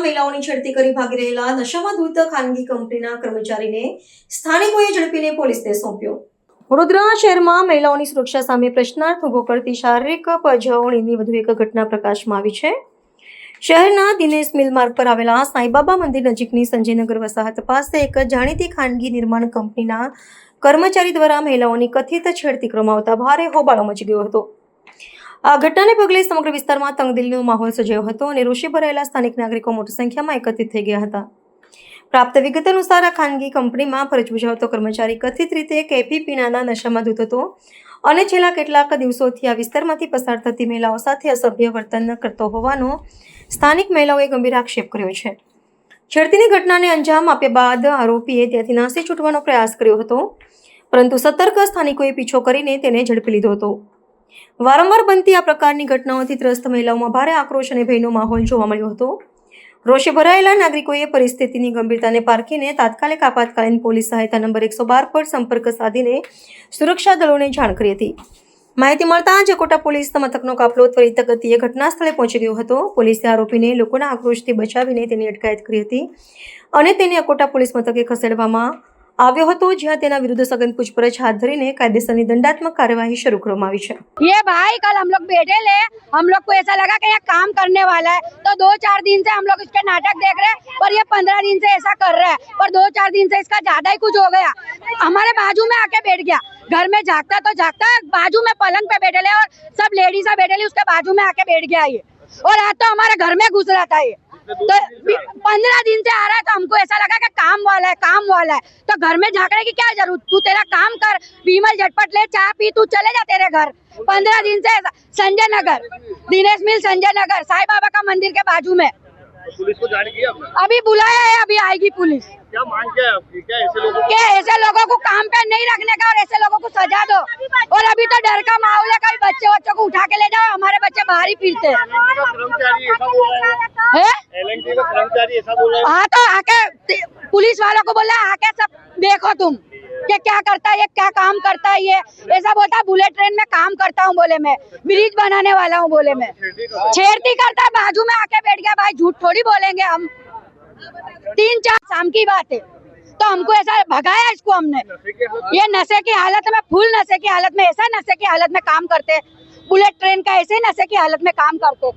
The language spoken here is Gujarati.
મહિલાઓની છેડતી કરી ભાગી રહેલા નશામાં ધૂત ખાનગી કંપનીના કર્મચારીને સ્થાનિકોએ ઝડપીને પોલીસને સોંપ્યો। વડોદરા શહેરમાં મહિલાઓની સુરક્ષા સામે પ્રશ્નાર્થ ઊભો કરતી શારીરિક પજવણીની વધુ એક ઘટના પ્રકાશમાં આવી છે। શહેરના દિનેશ મિલ માર્ગ પર આવેલા સાંઈબાબા મંદિર નજીકની સંજયનગર વસાહત પાસે એક જાણીતી ખાનગી નિર્માણ કંપનીના કર્મચારી દ્વારા મહિલાઓની કથિત છેડતી કરવામાં આવતા ભારે હોબાળો મચી ગયો હતો। આ ઘટનાને પગલે સમગ્ર વિસ્તારમાં તંગદિલીનો માહોલ સર્જાયો હતો અને રોષે ભરાયેલા સ્થાનિક નાગરિકો મોટી સંખ્યામાં એકત્રિત થઈ ગયા હતા। પ્રાપ્ત વિગત અનુસાર આ ખાનગી કંપનીમાં ફરજ બજાવતો કર્મચારી કથિત રીતે કેફી પીણાના નશામાં ધૂત હતો અને છેલ્લા કેટલાક દિવસોથી આ વિસ્તારમાંથી પસાર થતી મહિલાઓ સાથે અસભ્ય વર્તન કરતો હોવાનો સ્થાનિક મહિલાઓએ ગંભીર આક્ષેપ કર્યો છે। છેડતીની ઘટનાને અંજામ આપ્યા બાદ આરોપીએ ત્યાંથી નાસી છૂટવાનો પ્રયાસ કર્યો હતો, પરંતુ સતર્ક સ્થાનિકોએ પીછો કરીને તેને ઝડપી લીધો હતો। વારંવાર બનતી આ પ્રકારની ઘટનાઓથી ત્રસ્ત મહિલાઓમાં ભારે આક્રોશ અને ભયનો માહોલ જોવા મળ્યો હતો। રોષે ભરાયેલા નાગરિકોએ પરિસ્થિતિની ગંભીરતાને પારખીને તાત્કાલિક આપાતકાલીન પોલીસ સહાયતા નંબર 112 પર સંપર્ક સાધીને સુરક્ષા દળોને જાણ કરી હતી। માહિતી મળતા જ અકોટા પોલીસ મથકનો કાફલો ત્વરિત ગતિએ ઘટના સ્થળે પહોંચી ગયો હતો। પોલીસે આરોપીને લોકોના આક્રોશથી બચાવીને તેની અટકાયત કરી હતી અને તેને અકોટા પોલીસ મથકે ખસેડવામાં આવ્યો હતો, જ્યાં તેના વિરુદ્ધ સઘન પૂછપરછ હાથ ધરીને કાયદેસરની दंडात्मक कार्यवाही शुरू કરવામાં આવી છે। ये भाई कल हम लोग बैठे ले, हम लोग को ऐसा लगा कि ये काम करने वाला है, तो 2-4 दिन से हम लोग इसके नाटक देख रहे हैं और ये 15 दिन से ऐसा कर रहा है, पर 2-4 दिन से इसका ज्यादा ही कुछ हो गया। हमारे बाजू में आके बैठ गया, घर में जागता तो जागता बाजू में पलंग पे बैठे ले और सब लेडीज बैठे ली, उसके बाजू में आके बैठ गया ये, और आज तो हमारे घर में घुस रहा था ये। तो 15 दिन से आ रहा है, तो हमको ऐसा लगा कि काम वाला है, तो घर में झांकने की क्या जरूरत, तू तेरा काम कर, विमल झटपट ले चाय पी, तू चले जा तेरे घर। 15 दिन से संजय नगर, दिनेश मिल संजय नगर, साईं बाबा का मंदिर के बाजू में। पुलिस को जान किया आपने? अभी बुलाया है, अभी आएगी पुलिस। क्या मांग क्या है आपकी? क्या ऐसे लोगों को काम पे नहीं रखने का और ऐसे लोगों को सजा दो। और अभी तो डर का माहौल है, कभी बच्चों को उठा के ले जाओ, हमारे बच्चे बाहर ही फिरते हैं। कर्मचारी ऐसा बोल रहा है? एलएनटी का कर्मचारी ऐसा बोल रहा है? हाँ, तो आके पुलिस वालों को बोला आके सब देखो तुम कि क्या करता है ये, क्या काम करता है ये। ऐसा बोलता है बुलेट ट्रेन में काम करता हूँ बोले, मैं ब्रिज बनाने वाला हूँ बोले, मैं छेड़ती करता है, बाजू में आके बैठ गया। भाई झूठ थोड़ी बोलेंगे हम, 3-4 शाम की बात है, तो हमको ऐसा भगाया इसको हमने। ये नशे की हालत में, फुल नशे की हालत में, ऐसा नशे की हालत में काम करते, बुलेट ट्रेन का ऐसे नशे की हालत में काम करते।